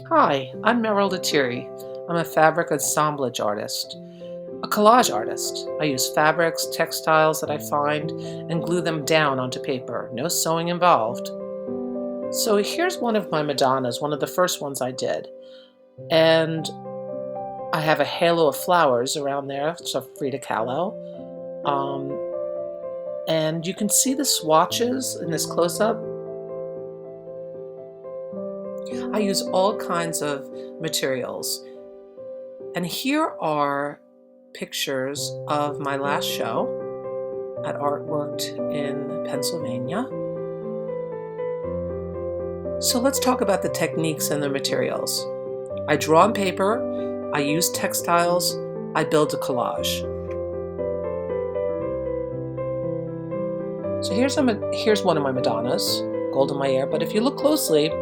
Hi, I'm Meryl Lettire. I'm a fabric assemblage artist, a collage artist. I use fabrics, textiles that I find, and glue them down onto paper. No sewing involved. So here's one of my Madonnas, one of the first ones I did. And I have a halo of flowers around there, so Frida Kahlo. Um, and you can see the swatches in this close-up. I use all kinds of materials. And here are pictures of my last show at Artworked in Pennsylvania. So let's talk about the techniques and the materials. I draw on paper, I use textiles, I build a collage. So here's one of my Madonnas, Gold in My Ear, but if you look closely,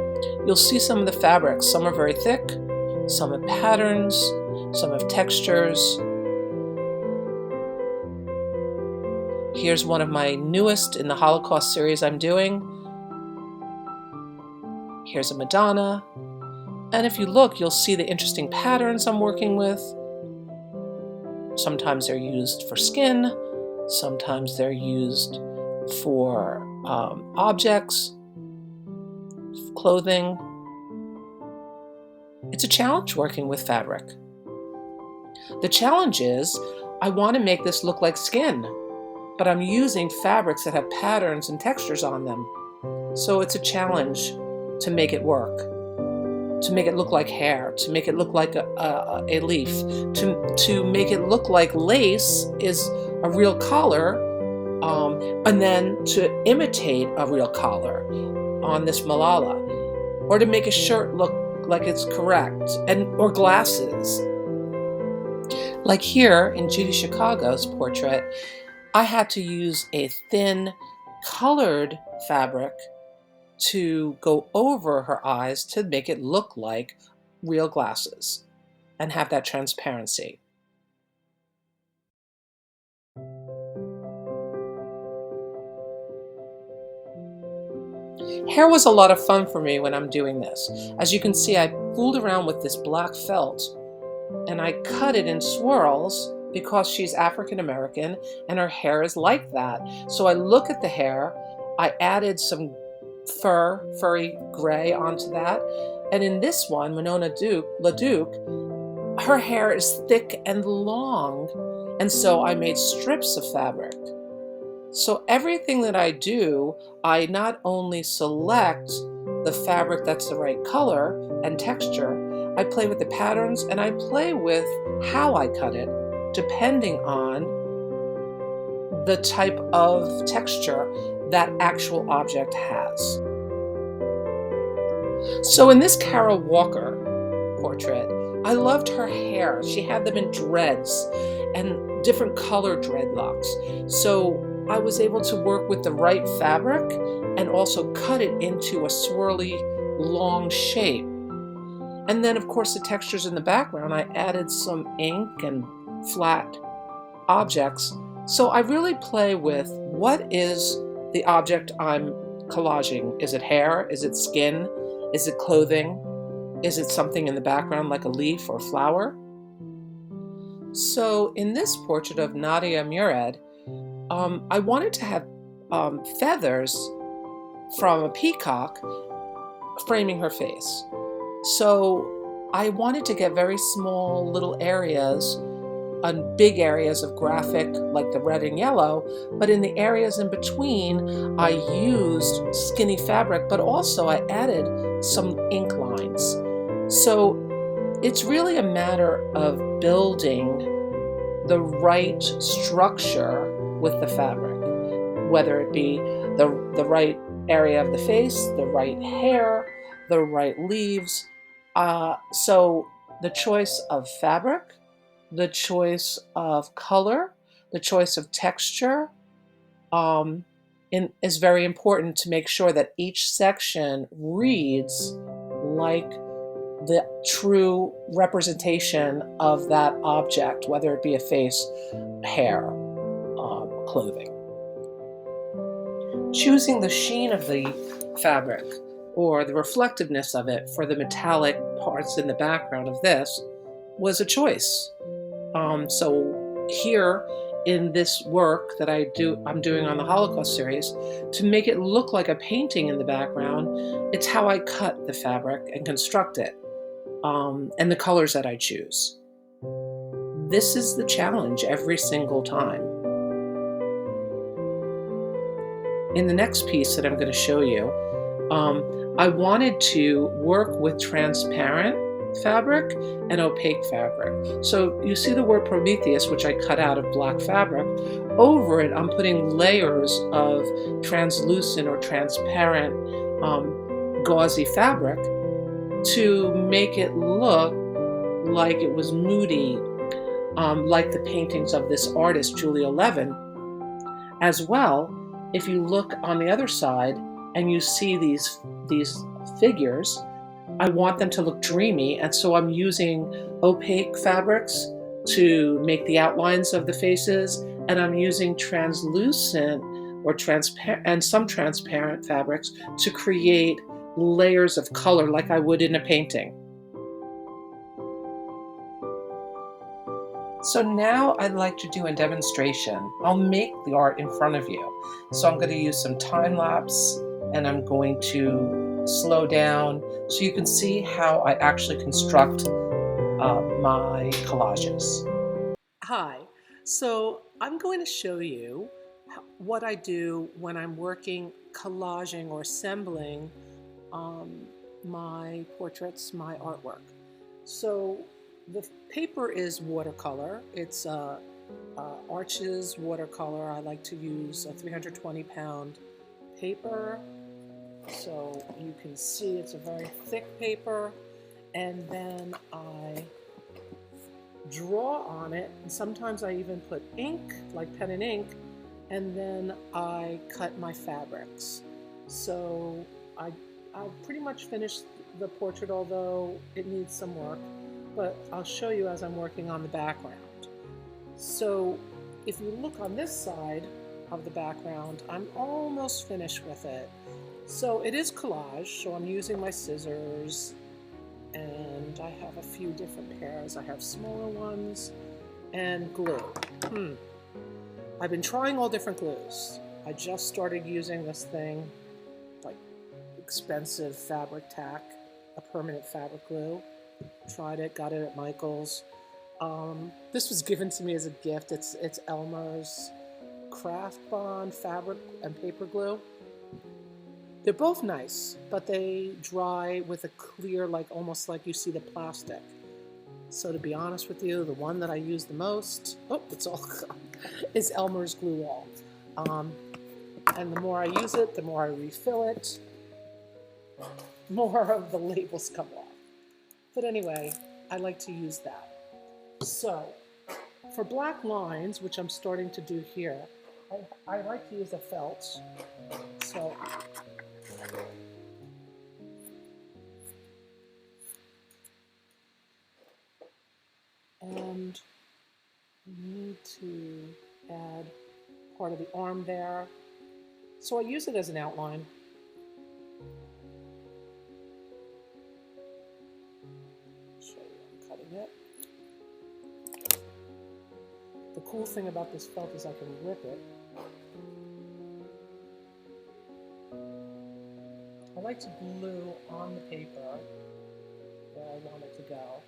you'll see some of the fabrics. Some are very thick, some have patterns, some have textures. Here's one of my newest in the Holocaust series I'm doing. Here's a Madonna. And if you look, you'll see the interesting patterns I'm working with. Sometimes they're used for skin. Sometimes they're used for objects, clothing. It's a challenge working with fabric. The challenge is I want to make this look like skin, but I'm using fabrics that have patterns and textures on them. So it's a challenge to make it work, to make it look like hair, to make it look like a leaf, to make it look like lace is a real collar, and then to imitate a real collar on this Malala, or to make a shirt look like it's correct, or glasses. Like here in Judy Chicago's portrait, I had to use a thin colored fabric to go over her eyes to make it look like real glasses and have that transparency. Hair was a lot of fun for me when I'm doing this. As you can see, I fooled around with this black felt and I cut it in swirls because she's African American and her hair is like that. So I look at the hair, I added some furry gray onto that. And in this one, LaDuke, her hair is thick and long. And so I made strips of fabric. So everything that I do, I not only select the fabric that's the right color and texture, I play with the patterns and I play with how I cut it, depending on the type of texture that actual object has. So in this Carol Walker portrait, I loved her hair. She had them in dreads and different color dreadlocks. So I was able to work with the right fabric and also cut it into a swirly long shape. And then of course the textures in the background, I added some ink and flat objects. So I really play with what is the object I'm collaging. Is it hair? Is it skin? Is it clothing? Is it something in the background like a leaf or flower? So in this portrait of Nadia Murad, I wanted to have feathers from a peacock framing her face. So I wanted to get very small little areas and big areas of graphic like the red and yellow, but in the areas in between, I used skinny fabric, but also I added some ink lines. So it's really a matter of building the right structure with the fabric, whether it be the right area of the face, the right hair, the right leaves. So the choice of fabric, the choice of color, the choice of texture is very important to make sure that each section reads like the true representation of that object, whether it be a face, hair, clothing. Choosing the sheen of the fabric or the reflectiveness of it for the metallic parts in the background of this was a choice. So here in this work that I'm doing on the Holocaust series, to make it look like a painting in the background, it's how I cut the fabric and construct it, and the colors that I choose. This is the challenge every single time. In the next piece that I'm going to show you, I wanted to work with transparent fabric and opaque fabric. So you see the word Prometheus, which I cut out of black fabric. Over it, I'm putting layers of translucent or transparent gauzy fabric to make it look like it was moody, like the paintings of this artist, Julia Levin. As well, if you look on the other side and you see these figures, I want them to look dreamy, and so I'm using opaque fabrics to make the outlines of the faces, and I'm using translucent or transparent and some transparent fabrics to create layers of color like I would in a painting. So now I'd like to do a demonstration. I'll make the art in front of you. So I'm going to use some time lapse, and I'm going to slow down so you can see how I actually construct my collages. Hi, so I'm going to show you what I do when I'm working collaging or assembling my portraits, my artwork. So the paper is watercolor. It's Arches watercolor. I like to use a 320-pound paper. So you can see it's a very thick paper. And then I draw on it. And sometimes I even put ink, like pen and ink, and then I cut my fabrics. So I'll pretty much finish the portrait, although it needs some work. But I'll show you as I'm working on the background. So if you look on this side of the background, I'm almost finished with it. So it is collage, so I'm using my scissors, and I have a few different pairs. I have smaller ones and glue. I've been trying all different glues. I just started using this thing, like expensive fabric tack, a permanent fabric glue. Tried it, got it at Michael's. This was given to me as a gift. It's Elmer's Craft Bond fabric and paper glue. They're both nice, but they dry with a clear, like almost like you see the plastic. So to be honest with you, the one that I use the most, it's all gone, is Elmer's Glue All. And the more I use it, the more I refill it, more of the labels come off. But anyway, I like to use that. So for black lines, which I'm starting to do here, I like to use a felt. So and you need to add part of the arm there. So I use it as an outline. Show you I'm cutting it. The cool thing about this felt is I can rip it. I like to glue on the paper where I want it to go.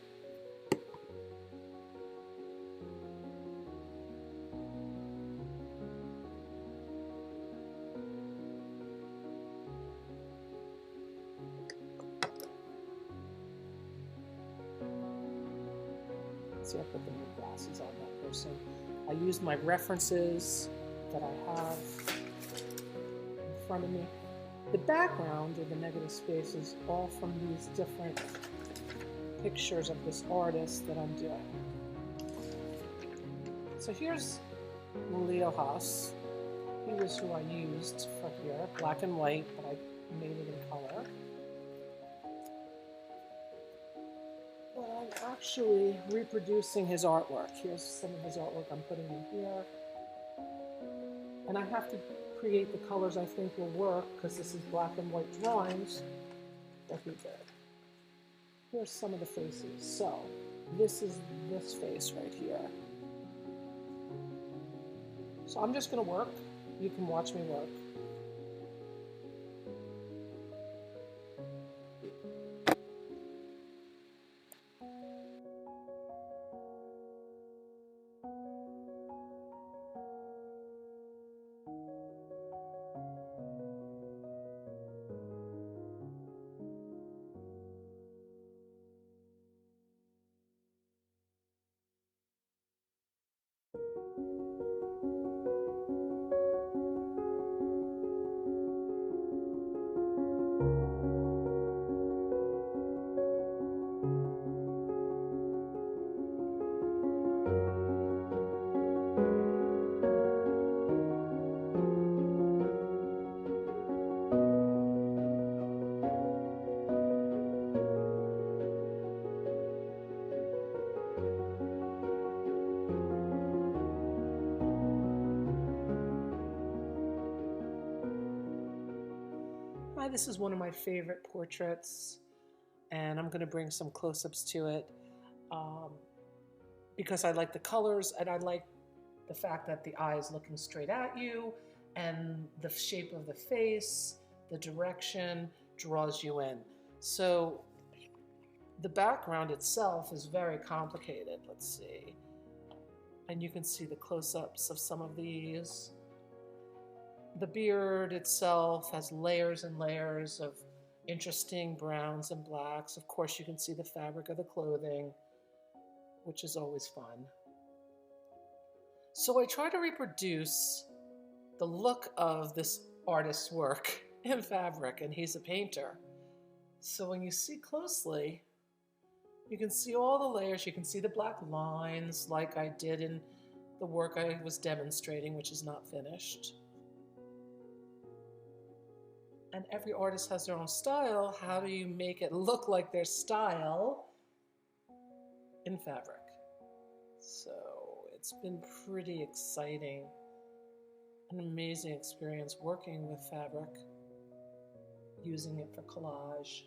See, I put the new glasses on that person. I used my references that I have in front of me. The background, or the negative space, is all from these different pictures of this artist that I'm doing. So here's Leo Haas. He was who I used for here, black and white, but I made it in color. But I'm actually reproducing his artwork. Here's some of his artwork I'm putting in here. And I have to create the colors I think will work, because this is black and white drawings. looking good. Here's some of the faces. So this is this face right here. So I'm just going to work. You can watch me work. Hi, this is one of my favorite portraits, and I'm going to bring some close-ups to it because I like the colors and I like the fact that the eye is looking straight at you and the shape of the face, the direction draws you in. So the background itself is very complicated. Let's see. And you can see the close-ups of some of these. The beard itself has layers and layers of interesting browns and blacks. Of course, you can see the fabric of the clothing, which is always fun. So I try to reproduce the look of this artist's work in fabric, and he's a painter. So when you see closely, you can see all the layers. You can see the black lines like I did in the work I was demonstrating, which is not finished. And every artist has their own style. How do you make it look like their style in fabric? So it's been pretty exciting, an amazing experience working with fabric, using it for collage,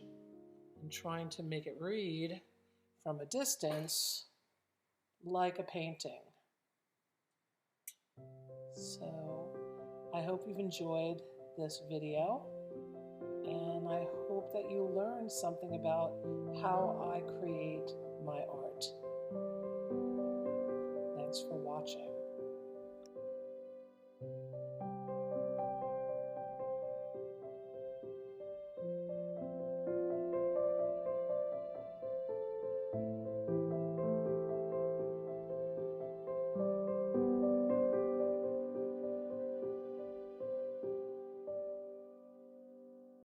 and trying to make it read from a distance like a painting. So I hope you've enjoyed this video, and I hope that you learned something about how I create my art. Thanks for watching.